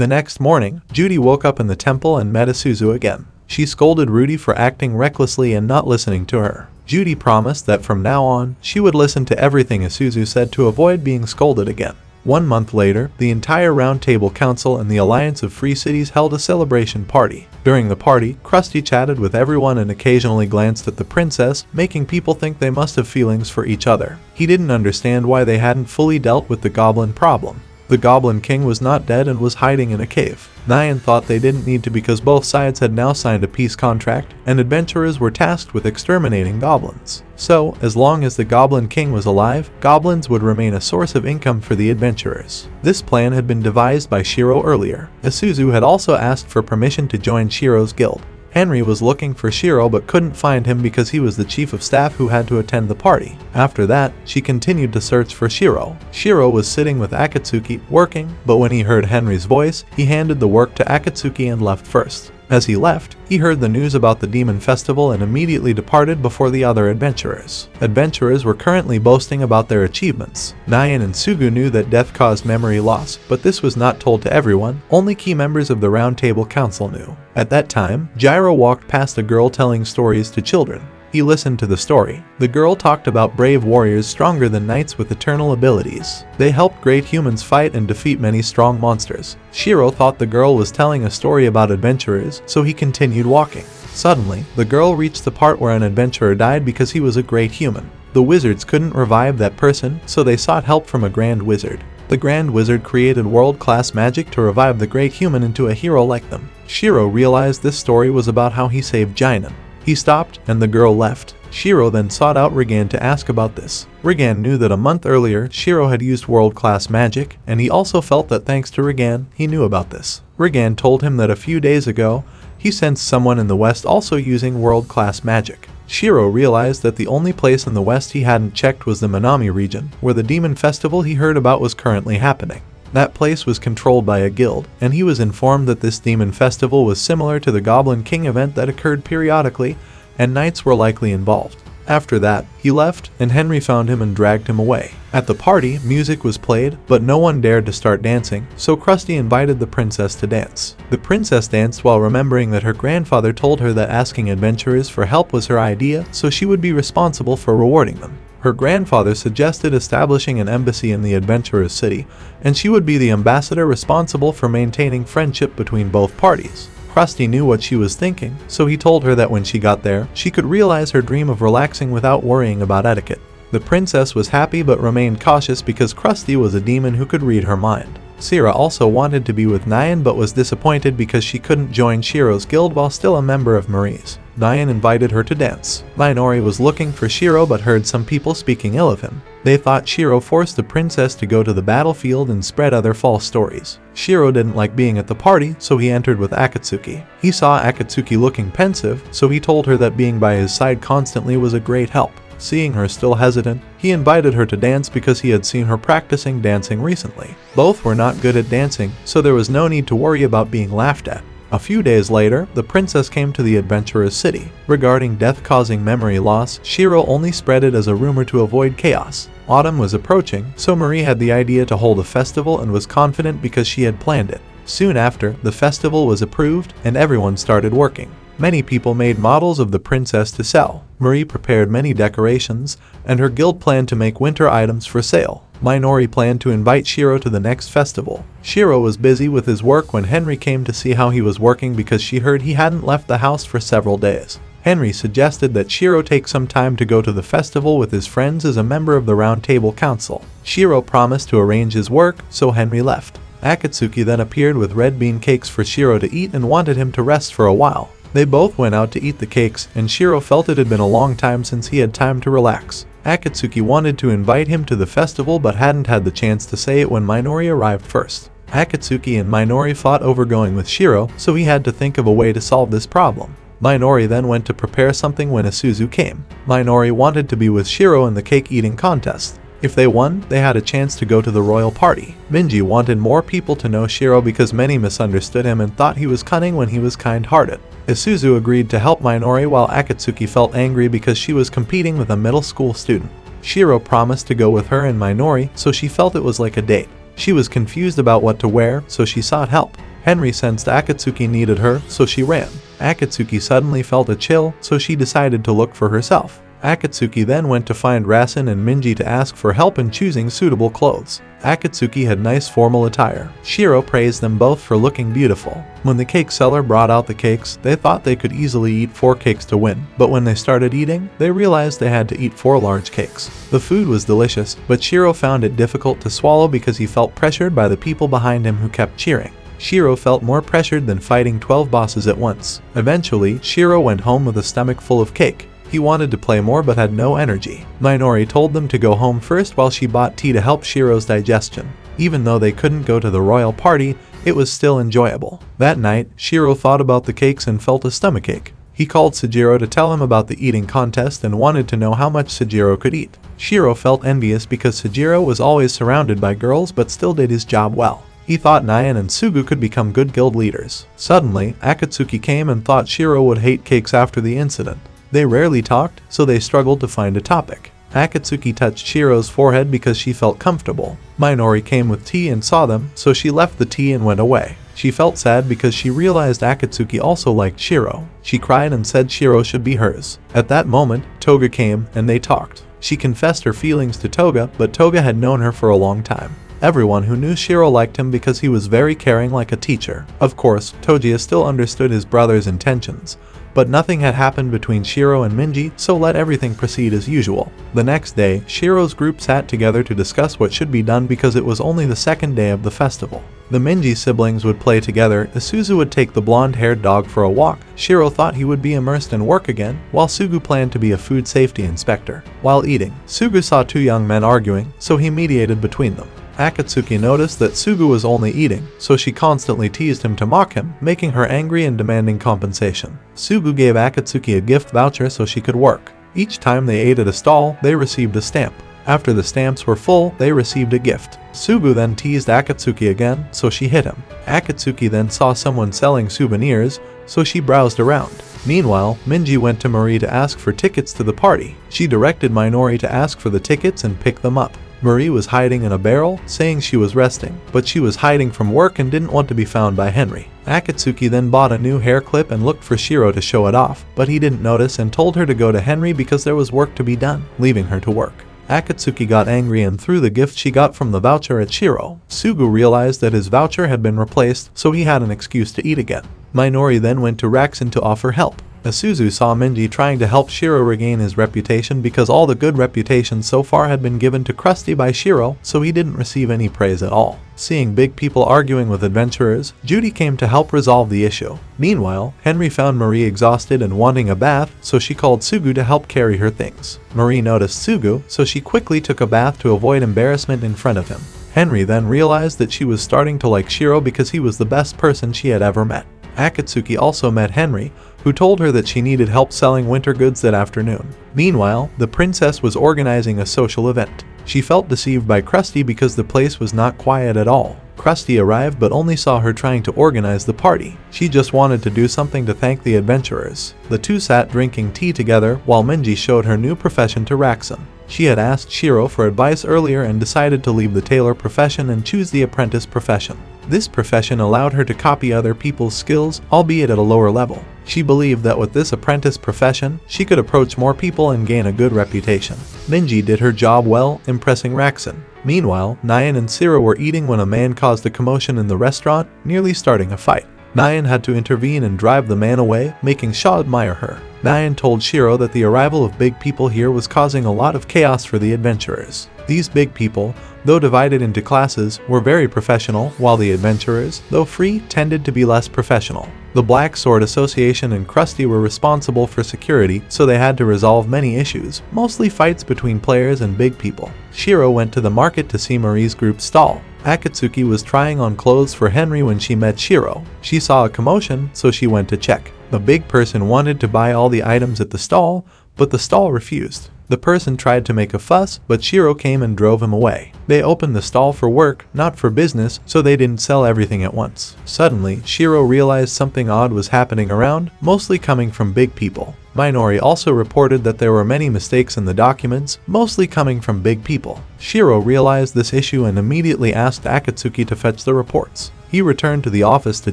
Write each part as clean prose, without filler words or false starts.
The next morning, Judy woke up in the temple and met Isuzu again. She scolded Rudy for acting recklessly and not listening to her. Judy promised that from now on, she would listen to everything Isuzu said to avoid being scolded again. 1 month later, the entire Roundtable Council and the Alliance of Free Cities held a celebration party. During the party, Krusty chatted with everyone and occasionally glanced at the princess, making people think they must have feelings for each other. He didn't understand why they hadn't fully dealt with the goblin problem. The Goblin King was not dead and was hiding in a cave. Nyan thought they didn't need to because both sides had now signed a peace contract, and adventurers were tasked with exterminating goblins. So, as long as the Goblin King was alive, goblins would remain a source of income for the adventurers. This plan had been devised by Shiro earlier. Isuzu had also asked for permission to join Shiro's guild. Henry was looking for Shiro but couldn't find him because he was the chief of staff who had to attend the party. After that, she continued to search for Shiro. Shiro was sitting with Akatsuki, working, but when he heard Henry's voice, he handed the work to Akatsuki and left first. As he left, he heard the news about the Demon Festival and immediately departed before the other adventurers. Adventurers were currently boasting about their achievements. Nyan and Sugu knew that death caused memory loss, but this was not told to everyone, only key members of the Roundtable Council knew. At that time, Gyro walked past a girl telling stories to children. He listened to the story. The girl talked about brave warriors stronger than knights with eternal abilities. They helped great humans fight and defeat many strong monsters. Shiro thought the girl was telling a story about adventurers, so he continued walking. Suddenly, the girl reached the part where an adventurer died because he was a great human. The wizards couldn't revive that person, so they sought help from a grand wizard. The Grand Wizard created world-class magic to revive the great human into a hero like them. Shiro realized this story was about how he saved Jinan. He stopped, and the girl left. Shiro then sought out Regan to ask about this. Regan knew that a month earlier, Shiro had used world-class magic, and he also felt that thanks to Regan, he knew about this. Regan told him that a few days ago, he sensed someone in the west also using world-class magic. Shiro realized that the only place in the west he hadn't checked was the Minami region, where the demon festival he heard about was currently happening. That place was controlled by a guild, and he was informed that this demon festival was similar to the Goblin King event that occurred periodically, and knights were likely involved. After that, he left, and Henry found him and dragged him away. At the party, music was played, but no one dared to start dancing, so Krusty invited the princess to dance. The princess danced while remembering that her grandfather told her that asking adventurers for help was her idea, so she would be responsible for rewarding them. Her grandfather suggested establishing an embassy in the adventurers' city, and she would be the ambassador responsible for maintaining friendship between both parties. Krusty knew what she was thinking, so he told her that when she got there, she could realize her dream of relaxing without worrying about etiquette. The princess was happy but remained cautious because Krusty was a demon who could read her mind. Sira also wanted to be with Nyan but was disappointed because she couldn't join Shiro's guild while still a member of Marie's. Nyan invited her to dance. Minori was looking for Shiro but heard some people speaking ill of him. They thought Shiro forced the princess to go to the battlefield and spread other false stories. Shiro didn't like being at the party, so he entered with Akatsuki. He saw Akatsuki looking pensive, so he told her that being by his side constantly was a great help. Seeing her still hesitant, he invited her to dance because he had seen her practicing dancing recently. Both were not good at dancing, so there was no need to worry about being laughed at. A few days later, the princess came to the adventurer's city. Regarding death-causing memory loss, Shiro only spread it as a rumor to avoid chaos. Autumn was approaching, so Marie had the idea to hold a festival and was confident because she had planned it. Soon after, the festival was approved and everyone started working. Many people made models of the princess to sell. Marie prepared many decorations, and her guild planned to make winter items for sale. Minori planned to invite Shiro to the next festival. Shiro was busy with his work when Henry came to see how he was working because she heard he hadn't left the house for several days. Henry suggested that Shiro take some time to go to the festival with his friends as a member of the Roundtable Council. Shiro promised to arrange his work, so Henry left. Akatsuki then appeared with red bean cakes for Shiro to eat and wanted him to rest for a while. They both went out to eat the cakes, and Shiro felt it had been a long time since he had time to relax. Akatsuki wanted to invite him to the festival but hadn't had the chance to say it when Minori arrived first. Akatsuki and Minori fought over going with Shiro, so he had to think of a way to solve this problem. Minori then went to prepare something when Isuzu came. Minori wanted to be with Shiro in the cake eating contest. If they won, they had a chance to go to the royal party. Minji wanted more people to know Shiro because many misunderstood him and thought he was cunning when he was kind-hearted. Isuzu agreed to help Minori while Akatsuki felt angry because she was competing with a middle school student. Shiro promised to go with her and Minori, so she felt it was like a date. She was confused about what to wear, so she sought help. Henry sensed Akatsuki needed her, so she ran. Akatsuki suddenly felt a chill, so she decided to look for herself. Akatsuki then went to find Rasen and Minji to ask for help in choosing suitable clothes. Akatsuki had nice formal attire. Shiro praised them both for looking beautiful. When the cake seller brought out the cakes, they thought they could easily eat 4 cakes to win, but when they started eating, they realized they had to eat 4 large cakes. The food was delicious, but Shiro found it difficult to swallow because he felt pressured by the people behind him who kept cheering. Shiro felt more pressured than fighting 12 bosses at once. Eventually, Shiro went home with a stomach full of cake. He wanted to play more but had no energy. Minori told them to go home first while she bought tea to help Shiro's digestion. Even though they couldn't go to the royal party, it was still enjoyable. That night, Shiro thought about the cakes and felt a stomachache. He called Sujiro to tell him about the eating contest and wanted to know how much Sujiro could eat. Shiro felt envious because Sujiro was always surrounded by girls but still did his job well. He thought Nyan and Sugu could become good guild leaders. Suddenly, Akatsuki came and thought Shiro would hate cakes after the incident. They rarely talked, so they struggled to find a topic. Akatsuki touched Shiro's forehead because she felt comfortable. Minori came with tea and saw them, so she left the tea and went away. She felt sad because she realized Akatsuki also liked Shiro. She cried and said Shiro should be hers. At that moment, Toga came and they talked. She confessed her feelings to Toga, but Toga had known her for a long time. Everyone who knew Shiro liked him because he was very caring like a teacher. Of course, Togia still understood his brother's intentions. But nothing had happened between Shiro and Minji, so let everything proceed as usual. The next day, Shiro's group sat together to discuss what should be done because it was only the second day of the festival. The Minji siblings would play together, Isuzu would take the blonde-haired dog for a walk, Shiro thought he would be immersed in work again, while Sugu planned to be a food safety inspector. While eating, Sugu saw 2 young men arguing, so he mediated between them. Akatsuki noticed that Sugu was only eating, so she constantly teased him to mock him, making her angry and demanding compensation. Sugu gave Akatsuki a gift voucher so she could work. Each time they ate at a stall, they received a stamp. After the stamps were full, they received a gift. Sugu then teased Akatsuki again, so she hit him. Akatsuki then saw someone selling souvenirs, so she browsed around. Meanwhile, Minji went to Marie to ask for tickets to the party. She directed Minori to ask for the tickets and pick them up. Marie was hiding in a barrel, saying she was resting, but she was hiding from work and didn't want to be found by Henry. Akatsuki then bought a new hair clip and looked for Shiro to show it off, but he didn't notice and told her to go to Henry because there was work to be done, leaving her to work. Akatsuki got angry and threw the gift she got from the voucher at Shiro. Sugu realized that his voucher had been replaced, so he had an excuse to eat again. Minori then went to Raxen to offer help. Isuzu saw Minji trying to help Shiro regain his reputation because all the good reputations so far had been given to Krusty by Shiro, so he didn't receive any praise at all. Seeing big people arguing with adventurers, Judy came to help resolve the issue. Meanwhile, Henry found Marie exhausted and wanting a bath, so she called Sugu to help carry her things. Marie noticed Sugu, so she quickly took a bath to avoid embarrassment in front of him. Henry then realized that she was starting to like Shiro because he was the best person she had ever met. Akatsuki also met Henry, who told her that she needed help selling winter goods that afternoon. Meanwhile, the princess was organizing a social event. She felt deceived by Krusty because the place was not quiet at all. Krusty arrived but only saw her trying to organize the party. She just wanted to do something to thank the adventurers. The two sat drinking tea together while Minji showed her new profession to Raxen. She had asked Shiro for advice earlier and decided to leave the tailor profession and choose the apprentice profession. This profession allowed her to copy other people's skills, albeit at a lower level. She believed that with this apprentice profession, she could approach more people and gain a good reputation. Minji did her job well, impressing Raxen. Meanwhile, Nyan and Sira were eating when a man caused a commotion in the restaurant, nearly starting a fight. Nyan had to intervene and drive the man away, making Shaw admire her. Nyan told Shiro that the arrival of big people here was causing a lot of chaos for the adventurers. These big people, though divided into classes, were very professional, while the adventurers, though free, tended to be less professional. The Black Sword Association and Krusty were responsible for security, so they had to resolve many issues, mostly fights between players and big people. Shiro went to the market to see Marie's group stall. Akatsuki was trying on clothes for Henry when she met Shiro. She saw a commotion, so she went to check. The big person wanted to buy all the items at the stall, but the stall refused. The person tried to make a fuss, but Shiro came and drove him away. They opened the stall for work, not for business, so they didn't sell everything at once. Suddenly, Shiro realized something odd was happening around, mostly coming from big people. Minori also reported that there were many mistakes in the documents, mostly coming from big people. Shiro realized this issue and immediately asked Akatsuki to fetch the reports. He returned to the office to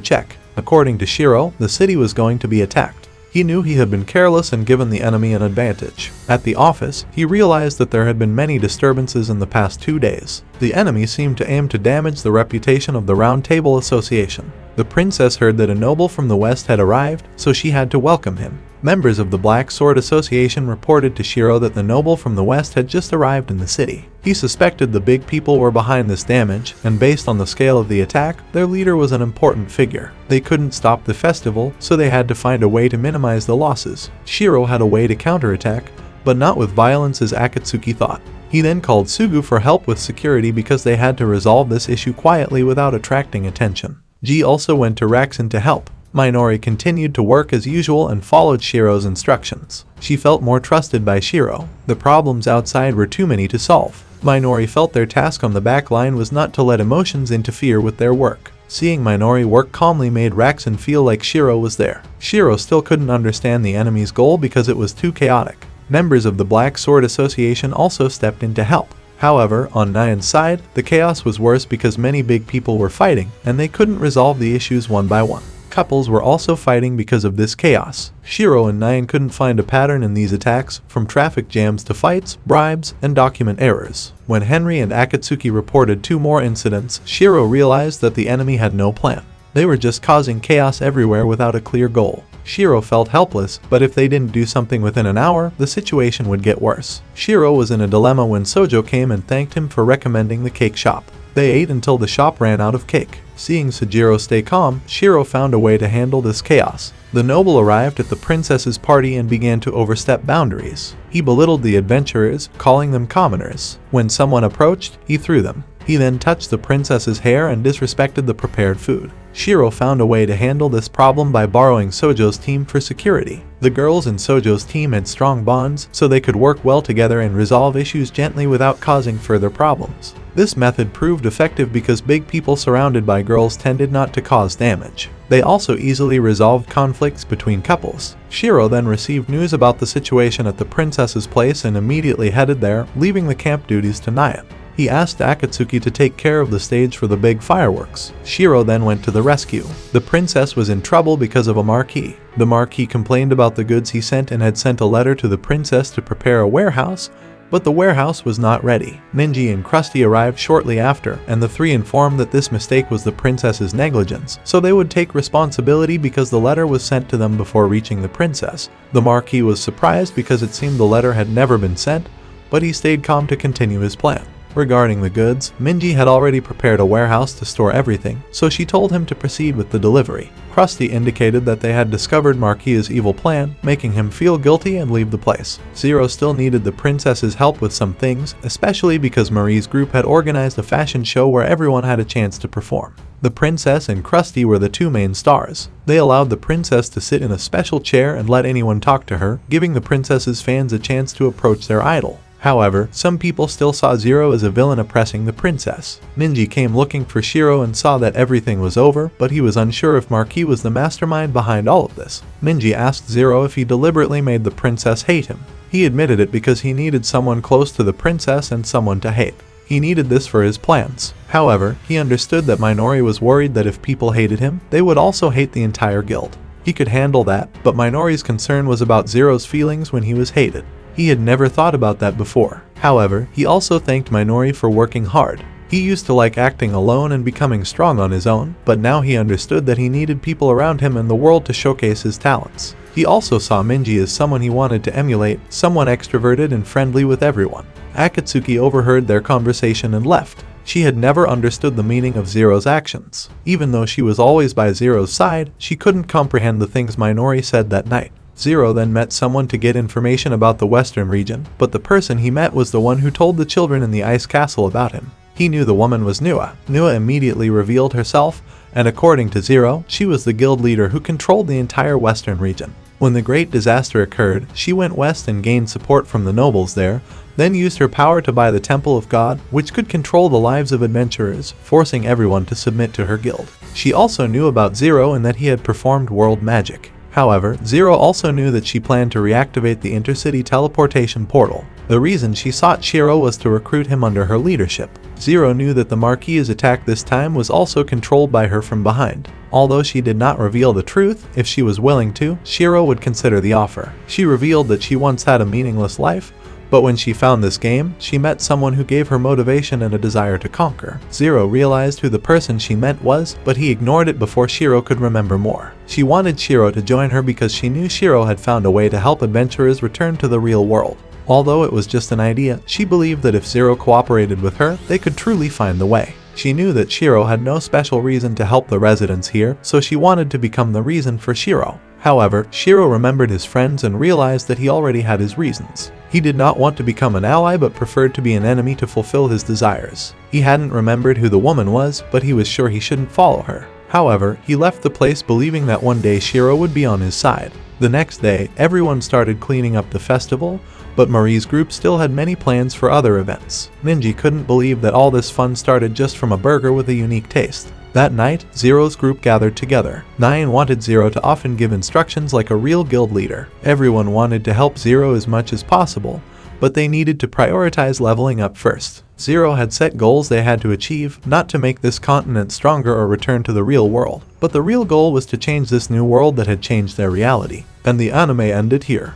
check. According to Shiro, the city was going to be attacked. He knew he had been careless and given the enemy an advantage. At the office, he realized that there had been many disturbances in the past 2 days. The enemy seemed to aim to damage the reputation of the Roundtable Association. The princess heard that a noble from the west had arrived, so she had to welcome him. Members of the Black Sword Association reported to Shiro that the noble from the west had just arrived in the city. He suspected the big people were behind this damage, and based on the scale of the attack, their leader was an important figure. They couldn't stop the festival, so they had to find a way to minimize the losses. Shiro had a way to counterattack, but not with violence as Akatsuki thought. He then called Sugu for help with security because they had to resolve this issue quietly without attracting attention. Ji also went to Raxin to help. Minori continued to work as usual and followed Shiro's instructions. She felt more trusted by Shiro. The problems outside were too many to solve. Minori felt their task on the back line was not to let emotions interfere with their work. Seeing Minori work calmly made Raxin feel like Shiro was there. Shiro still couldn't understand the enemy's goal because it was too chaotic. Members of the Black Sword Association also stepped in to help. However, on Nyan's side, the chaos was worse because many big people were fighting, and they couldn't resolve the issues one by one. Couples were also fighting because of this chaos. Shiro and Nyan couldn't find a pattern in these attacks, from traffic jams to fights, bribes, and document errors. When Henry and Akatsuki reported 2 more incidents, Shiro realized that the enemy had no plan. They were just causing chaos everywhere without a clear goal. Shiro felt helpless, but if they didn't do something within an hour, the situation would get worse. Shiro was in a dilemma when Sojo came and thanked him for recommending the cake shop. They ate until the shop ran out of cake. Seeing Sujiro stay calm, Shiro found a way to handle this chaos. The noble arrived at the princess's party and began to overstep boundaries. He belittled the adventurers, calling them commoners. When someone approached, he threw them. He then touched the princess's hair and disrespected the prepared food. Shiro found a way to handle this problem by borrowing Sojo's team for security. The girls in Sojo's team had strong bonds, so they could work well together and resolve issues gently without causing further problems. This method proved effective because big people surrounded by girls tended not to cause damage. They also easily resolved conflicts between couples. Shiro then received news about the situation at the princess's place and immediately headed there, leaving the camp duties to Nyan. He asked Akatsuki to take care of the stage for the big fireworks. Shiro then went to the rescue. The princess was in trouble because of a marquis. The marquis complained about the goods he sent and had sent a letter to the princess to prepare a warehouse, but the warehouse was not ready. Ninji and Krusty arrived shortly after, and the 3 informed that this mistake was the princess's negligence, so they would take responsibility because the letter was sent to them before reaching the princess. The marquis was surprised because it seemed the letter had never been sent, but he stayed calm to continue his plan. Regarding the goods, Minji had already prepared a warehouse to store everything, so she told him to proceed with the delivery. Krusty indicated that they had discovered Marquis's evil plan, making him feel guilty and leave the place. Zero still needed the princess's help with some things, especially because Marie's group had organized a fashion show where everyone had a chance to perform. The princess and Krusty were the 2 main stars. They allowed the princess to sit in a special chair and let anyone talk to her, giving the princess's fans a chance to approach their idol. However, some people still saw Zero as a villain oppressing the princess. Ninji came looking for Shiro and saw that everything was over, but he was unsure if Marquis was the mastermind behind all of this. Ninji asked Zero if he deliberately made the princess hate him. He admitted it because he needed someone close to the princess and someone to hate. He needed this for his plans. However, he understood that Minori was worried that if people hated him, they would also hate the entire guild. He could handle that, but Minori's concern was about Zero's feelings when he was hated. He had never thought about that before. However, he also thanked Minori for working hard. He used to like acting alone and becoming strong on his own, but now he understood that he needed people around him in the world to showcase his talents. He also saw Minji as someone he wanted to emulate, someone extroverted and friendly with everyone. Akatsuki overheard their conversation and left. She had never understood the meaning of Zero's actions. Even though she was always by Zero's side, she couldn't comprehend the things Minori said that night. Zero then met someone to get information about the western region, but the person he met was the one who told the children in the ice castle about him. He knew the woman was Nua. Nua immediately revealed herself, and according to Zero, she was the guild leader who controlled the entire western region. When the great disaster occurred, she went west and gained support from the nobles there, then used her power to buy the Temple of God, which could control the lives of adventurers, forcing everyone to submit to her guild. She also knew about Zero and that he had performed world magic. However, Zero also knew that she planned to reactivate the intercity teleportation portal. The reason she sought Shiro was to recruit him under her leadership. Zero knew that the Marquis's attack this time was also controlled by her from behind. Although she did not reveal the truth, if she was willing to, Shiro would consider the offer. She revealed that she once had a meaningless life, but when she found this game, she met someone who gave her motivation and a desire to conquer. Zero realized who the person she met was, but he ignored it before Shiro could remember more. She wanted Shiro to join her because she knew Shiro had found a way to help adventurers return to the real world. Although it was just an idea, she believed that if Zero cooperated with her, they could truly find the way. She knew that Shiro had no special reason to help the residents here, so she wanted to become the reason for Shiro. However, Shiro remembered his friends and realized that he already had his reasons. He did not want to become an ally but preferred to be an enemy to fulfill his desires. He hadn't remembered who the woman was, but he was sure he shouldn't follow her. However, he left the place believing that one day Shiro would be on his side. The next day, everyone started cleaning up the festival, but Marie's group still had many plans for other events. Ninji couldn't believe that all this fun started just from a burger with a unique taste. That night, Zero's group gathered together. Nine wanted Zero to often give instructions like a real guild leader. Everyone wanted to help Zero as much as possible, but they needed to prioritize leveling up first. Zero had set goals they had to achieve, not to make this continent stronger or return to the real world. But the real goal was to change this new world that had changed their reality. And the anime ended here.